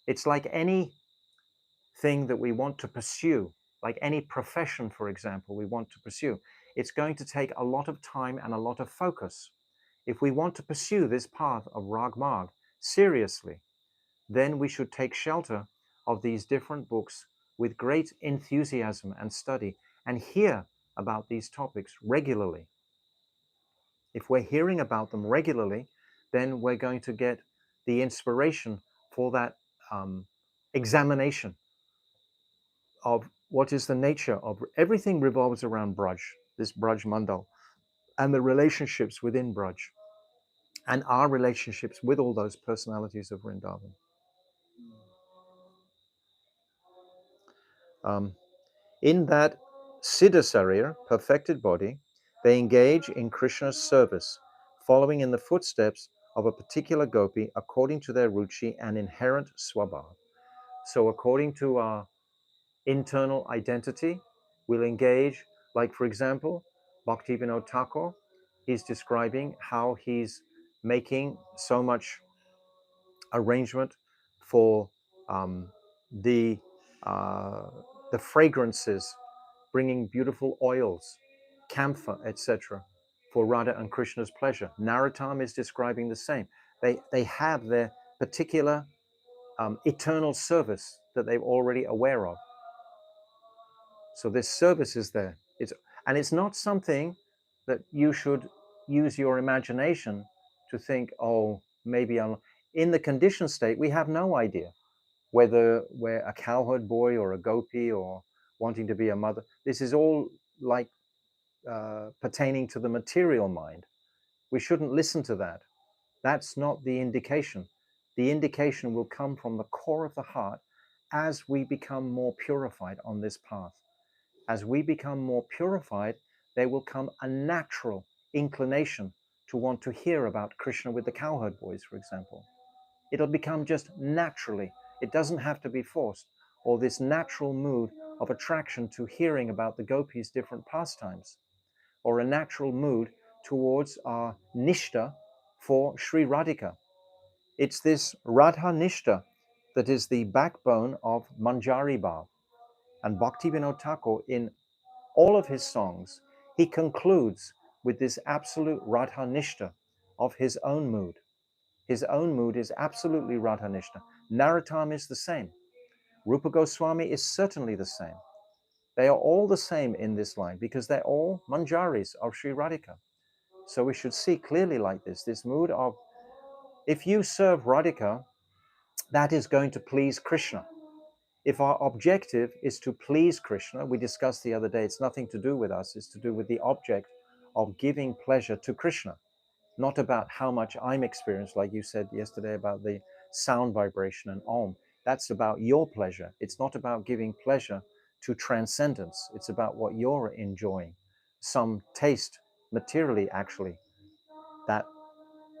It's like anything that we want to pursue, like any profession, for example, we want to pursue. It's going to take a lot of time and a lot of focus. If we want to pursue this path of Rag Marg seriously, then we should take shelter of these different books with great enthusiasm and study and hear about these topics regularly. If we're hearing about them regularly, then we're going to get the inspiration for that examination of what is the nature of everything. Revolves around Braj, this Braj Mandal, and the relationships within Braj, and our relationships with all those personalities of Vrindavan. In that Siddha Sarir, perfected body, they engage in Krishna's service, following in the footsteps of a particular gopi according to their ruchi and inherent swabhav. So according to our internal identity, we'll engage, like for example, Bhaktivinoda Thakur, he's describing how he's making so much arrangement for the fragrances, bringing beautiful oils, camphor, etc., for Radha and Krishna's pleasure. Narottam is describing the same. They have their particular eternal service that they're already aware of. So this service is there. It's not something that you should use your imagination to think, oh, maybe I'm in the conditioned state. We have no idea whether we're a cowherd boy or a gopi or wanting to be a mother. This is all like pertaining to the material mind. We shouldn't listen to that. That's not the indication. The indication will come from the core of the heart as we become more purified on this path. As we become more purified, there will come a natural inclination to want to hear about Krishna with the cowherd boys, for example. It'll become just naturally. It doesn't have to be forced, or this natural mood of attraction to hearing about the gopis' different pastimes, or a natural mood towards our nishta for Sri Radhika. It's this Radha nishta that is the backbone of Manjari Bhav. And Bhaktivinoda Thakur, in all of his songs, he concludes with this absolute Radha nishta of his own mood. His own mood is absolutely Radha nishta. Narottam is the same. Rupa Goswami is certainly the same. They are all the same in this line because they're all manjaris of Sri Radhika. So we should see clearly like this mood of, if you serve Radhika, that is going to please Krishna. If our objective is to please Krishna, we discussed the other day, it's nothing to do with us, it's to do with the object of giving pleasure to Krishna. not about how much I'm experienced, like you said yesterday about the sound vibration and Om. That's about your pleasure. It's not about giving pleasure to transcendence. It's about what you're enjoying. Some taste materially, actually, that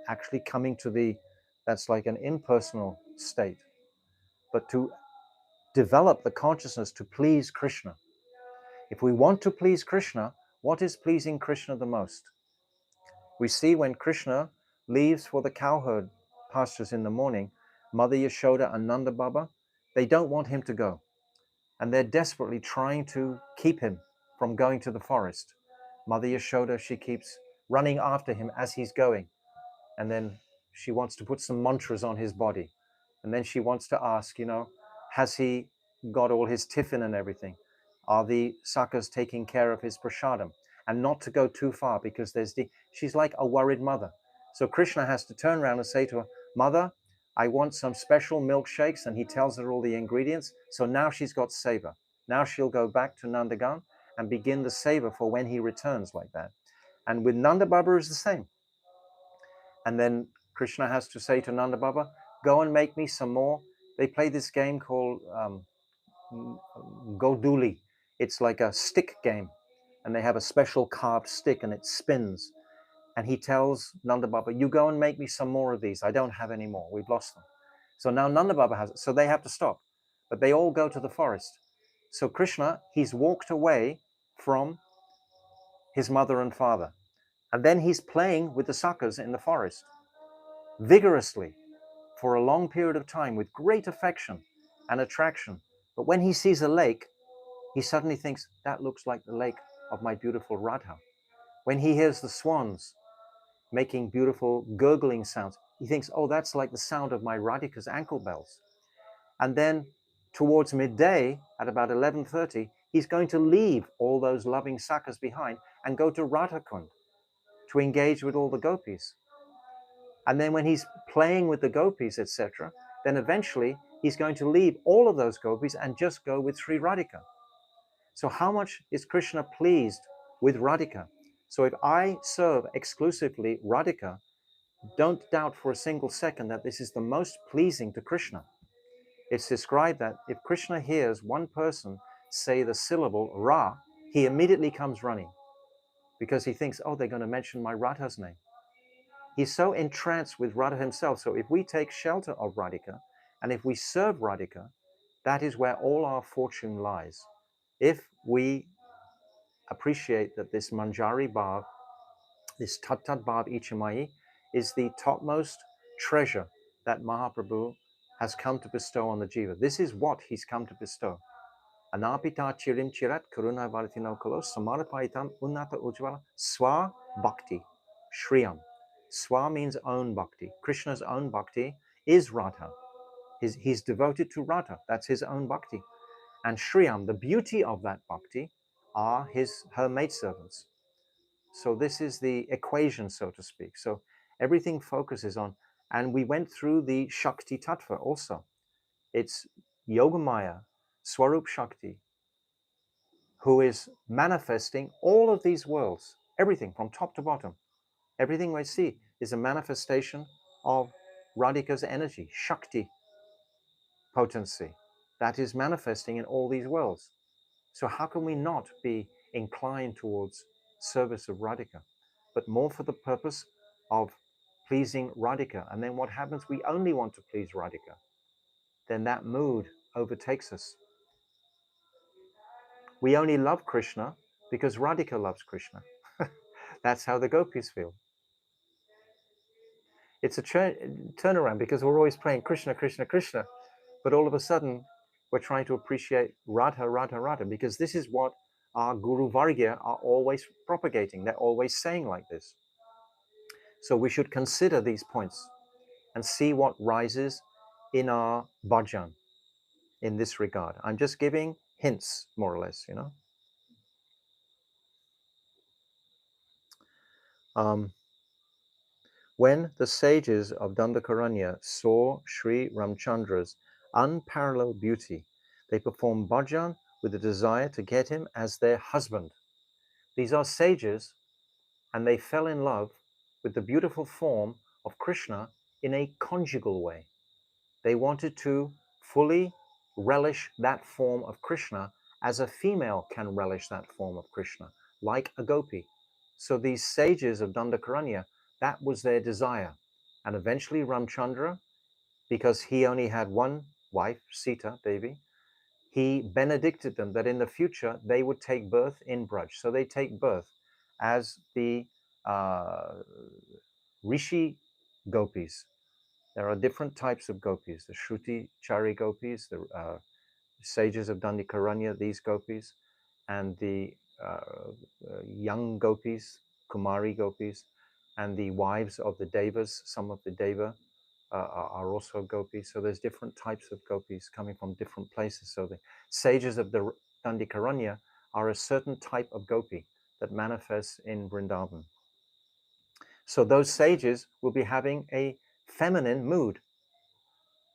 actually coming to the, that's like an impersonal state. But to develop the consciousness to please Krishna. If we want to please Krishna, what is pleasing Krishna the most? We see when Krishna leaves for the cowherd pastures in the morning, Mother Yashoda and Nanda Baba, they don't want him to go. And they're desperately trying to keep him from going to the forest. Mother Yashoda, she keeps running after him as he's going. And then she wants to put some mantras on his body. And then she wants to ask, has he got all his tiffin and everything? Are the sakas taking care of his prasadam? And not to go too far because she's like a worried mother. So Krishna has to turn around and say to her, Mother, I want some special milkshakes. And he tells her all the ingredients. So now she's got seva. Now she'll go back to Nandagan and begin the seva for when he returns like that. And with Nanda Baba is the same. And then Krishna has to say to Nanda Baba, go and make me some more. They play this game called Goduli. It's like a stick game. And they have a special carved stick and it spins. And he tells Nanda Baba, you go and make me some more of these. I don't have any more. We've lost them. So now Nanda Baba has it. So they have to stop. But they all go to the forest. So Krishna, he's walked away from his mother and father. And then he's playing with the suckers in the forest vigorously for a long period of time with great affection and attraction. But when he sees a lake, he suddenly thinks, that looks like the lake of my beautiful Radha. When he hears the swans making beautiful gurgling sounds, he thinks, oh, that's like the sound of my Radhika's ankle bells. And then towards midday, at about 11:30, he's going to leave all those loving sakas behind and go to Radhakund to engage with all the gopis. And then when he's playing with the gopis, etc., then eventually he's going to leave all of those gopis and just go with Sri Radhika. So how much is Krishna pleased with Radhika? So if I serve exclusively Radhika, don't doubt for a single second that this is the most pleasing to Krishna. It's described that if Krishna hears one person say the syllable Ra, he immediately comes running because he thinks, oh, they're going to mention my Radha's name. He's so entranced with Radha himself. So if we take shelter of Radhika and if we serve Radhika, that is where all our fortune lies. If we appreciate that this Manjari Bhav, this Tat Tat Bhav Ichamai, is the topmost treasure that Mahaprabhu has come to bestow on the jiva. This is what he's come to bestow. Anapita chirim chirat karuna vartino kalo samarapaitam unnata ujvala swa bhakti shriyam. Swa means own bhakti. Krishna's own bhakti is Radha. He's devoted to Radha. That's his own bhakti. And shriyam, the beauty of that bhakti, are her maidservants. So this is the equation, so to speak. So everything focuses on, and we went through the Shakti Tattva also. It's Yogamaya, Swarup Shakti, who is manifesting all of these worlds, everything from top to bottom. Everything we see is a manifestation of Radhika's energy, Shakti potency, that is manifesting in all these worlds. So how can we not be inclined towards service of Radhika, but more for the purpose of pleasing Radhika? And then what happens? We only want to please Radhika. Then that mood overtakes us. We only love Krishna because Radhika loves Krishna. That's how the gopis feel. It's a turnaround because we're always praying Krishna, Krishna, Krishna. But all of a sudden, we're trying to appreciate Radha, Radha, Radha, because this is what our Guru Vargya are always propagating. They're always saying like this. So we should consider these points and see what rises in our bhajan in this regard. I'm just giving hints, more or less, When the sages of Dandakaranya saw Sri Ramchandra's unparalleled beauty, they performed bhajan with a desire to get him as their husband. These are sages, and they fell in love with the beautiful form of Krishna in a conjugal way. They wanted to fully relish that form of Krishna as a female can relish that form of Krishna, like a gopi. So these sages of Dandakaranya, that was their desire. And eventually Ramchandra, because he only had one wife, Sita Devi, he benedicted them that in the future they would take birth in Braj. So they take birth as the uh, Rishi gopis. There are different types of gopis, the Shruti Chari gopis, the sages of Dandikaranya, these gopis, and the young gopis, Kumari gopis, and the wives of the devas. Some of the deva are also gopis. So there's different types of gopis coming from different places. So the sages of the Dandikaranya are a certain type of gopi that manifests in Vrindavan. So those sages will be having a feminine mood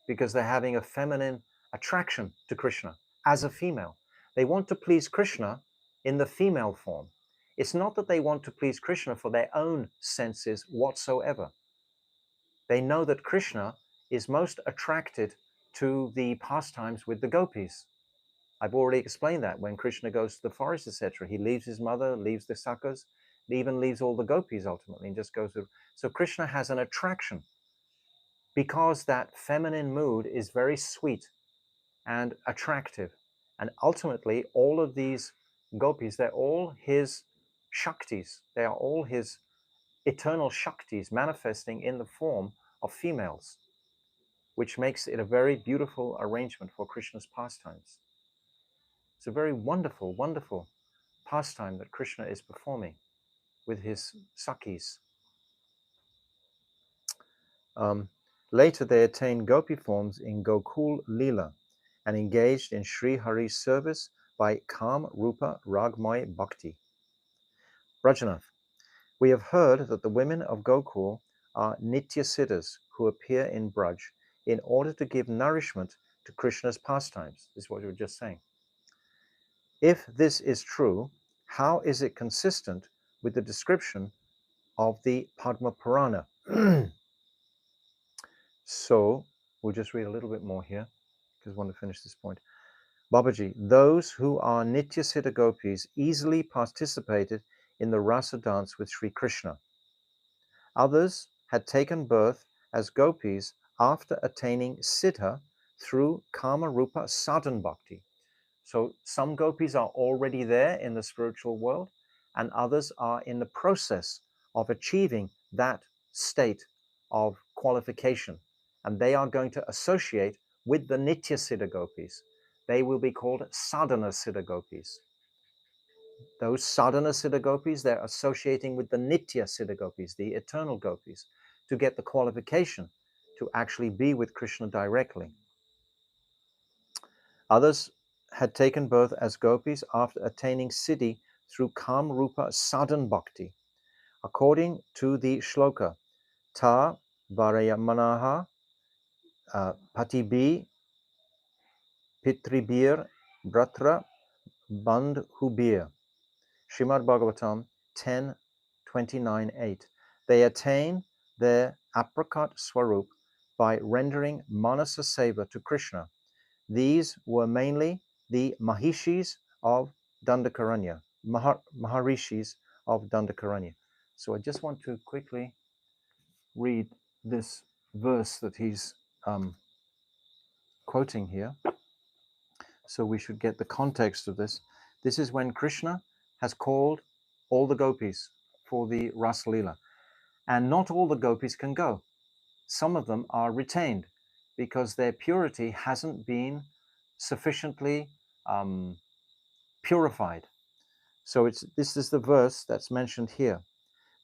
because they're having a feminine attraction to Krishna as a female. They want to please Krishna in the female form. It's not that they want to please Krishna for their own senses whatsoever. They know that Krishna is most attracted to the pastimes with the gopis. I've already explained that when Krishna goes to the forest, etc., he leaves his mother, leaves the sakas, even leaves all the gopis ultimately, and just goes to. So Krishna has an attraction because that feminine mood is very sweet and attractive. And ultimately, all of these gopis, they're all his shaktis. They are all his eternal shaktis manifesting in the form of females, which makes it a very beautiful arrangement for Krishna's pastimes. It's a very wonderful, wonderful pastime that Krishna is performing with his Sakis. Later, they attained gopi forms in Gokul Lila and engaged in Sri Hari's service by Kam Rupa Ragmay Bhakti. Brajanath, we have heard that the women of Gokul are Nitya Siddhas who appear in Braj in order to give nourishment to Krishna's pastimes. This is what you were just saying. If this is true, how is it consistent with the description of the Padma Purana? So we'll just read a little bit more here because I want to finish this point. Babaji, those who are Nitya Siddha Gopis easily participated in the Rasa dance with Sri Krishna. Others had taken birth as gopis after attaining Siddha through Kama Rupa Sadhan Bhakti. So some gopis are already there in the spiritual world, and others are in the process of achieving that state of qualification. And they are going to associate with the Nitya Siddha Gopis. They will be called Sadhana Siddha Gopis. Those Sadhana Siddha Gopis, they're associating with the Nitya Siddha Gopis, the eternal Gopis, to get the qualification to actually be with Krishna directly. Others had taken birth as gopis after attaining siddhi through Kam Rupa Sadhan Bhakti. According to the shloka, Ta Varayamanaha Patibi Pitribir Bratra Bandhubir. Srimad Bhagavatam 10:29-8. They attain their apricot swarup by rendering manasa seva to Krishna. These were mainly the Mahishis of Dandakaranya, Maharishis of Dandakaranya. So I just want to quickly read this verse that he's quoting here. So we should get the context of this. This is when Krishna has called all the gopis for the Ras Lila. And not all the gopis can go. Some of them are retained because their purity hasn't been sufficiently purified. So this is the verse that's mentioned here.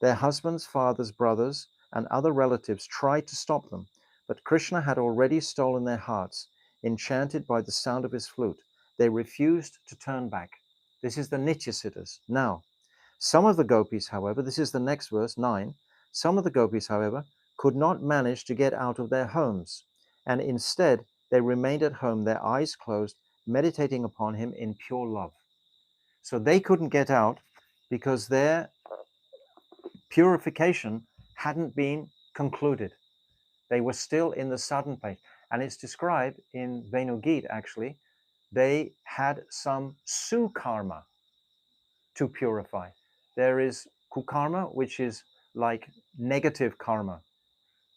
Their husbands, fathers, brothers, and other relatives tried to stop them, but Krishna had already stolen their hearts, enchanted by the sound of his flute. They refused to turn back. This is the Nityasiddhas. Now, some of the gopis, however, this is the next verse, 9, some of the gopis, however, could not manage to get out of their homes, and instead they remained at home, their eyes closed, meditating upon him in pure love. So they couldn't get out because their purification hadn't been concluded. They were still in the southern place. And it's described in Venugit, actually, they had some su-karma to purify. There is kukarma, which is like negative karma.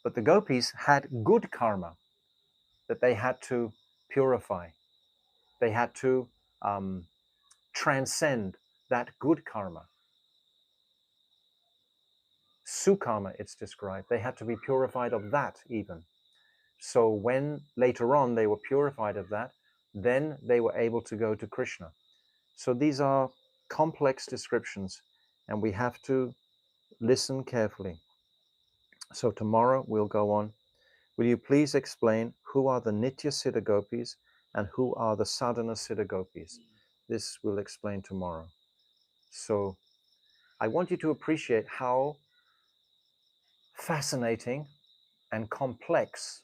But the gopis had good karma that they had to purify. They had to transcend that good karma. Sukarma, it's described. They had to be purified of that even. So when later on they were purified of that, then they were able to go to Krishna. So these are complex descriptions, and we have to listen carefully. So tomorrow we'll go on. Will you please explain who are the Nitya Siddha Gopis and who are the Sadhana Siddha Gopis? This we'll explain tomorrow. So I want you to appreciate how fascinating and complex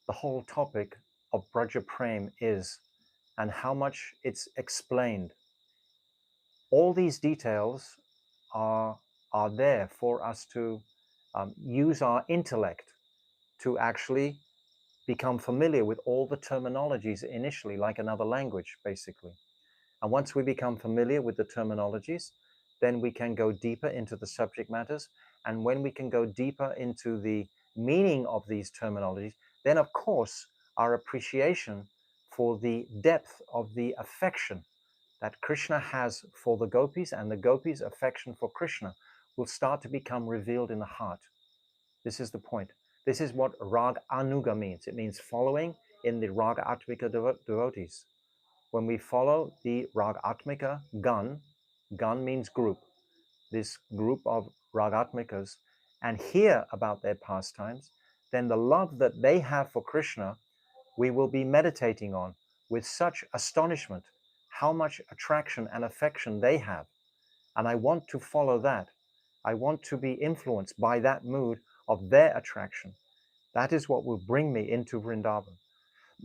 the whole topic of Braja Prem is, and how much it's explained. All these details are there for us to use our intellect to actually become familiar with all the terminologies initially, like another language, basically. And once we become familiar with the terminologies, then we can go deeper into the subject matters. And when we can go deeper into the meaning of these terminologies, then of course, our appreciation for the depth of the affection that Krishna has for the gopis and the gopis' affection for Krishna will start to become revealed in the heart. This is the point. This is what Raga Anuga means. It means following in the Raga Atmika devotees. When we follow the Raga Atmika gan means group, this group of Ragatmikas, and hear about their pastimes, then the love that they have for Krishna, we will be meditating on with such astonishment, how much attraction and affection they have. And I want to follow that. I want to be influenced by that mood of their attraction. That is what will bring me into Vrindavan.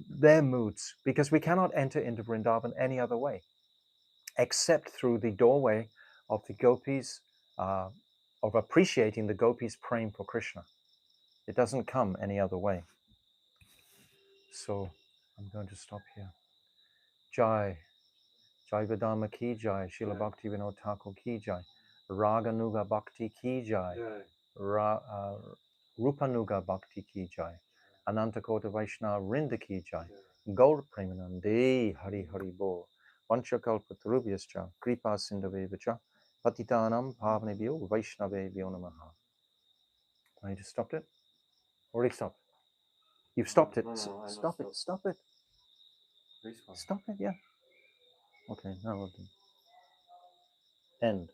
Their moods, because we cannot enter into Vrindavan any other way, except through the doorway of the gopis, of appreciating the gopis praying for Krishna. It doesn't come any other way. So I'm going to stop here. Jai. Jaiva Dharma ki jai. Srila Bhakti Vinod Thakur ki jai. Raganuga Bhakti ki jai. Rupanuga Bhakti ki jai. Anantakota Vaishnava Rinda ki jai. Gaur Premanande Hari Hari Bol. Vanchakalpatarubhyascha Kripa Sindhavevacha Patitanam Pavnebhyo Vaishnavebhyo Namaha. I just stopped it? Already stopped. You've stopped it. No, Stop it. Stop it. Please, Stop it, yeah. Okay, now we'll do. End.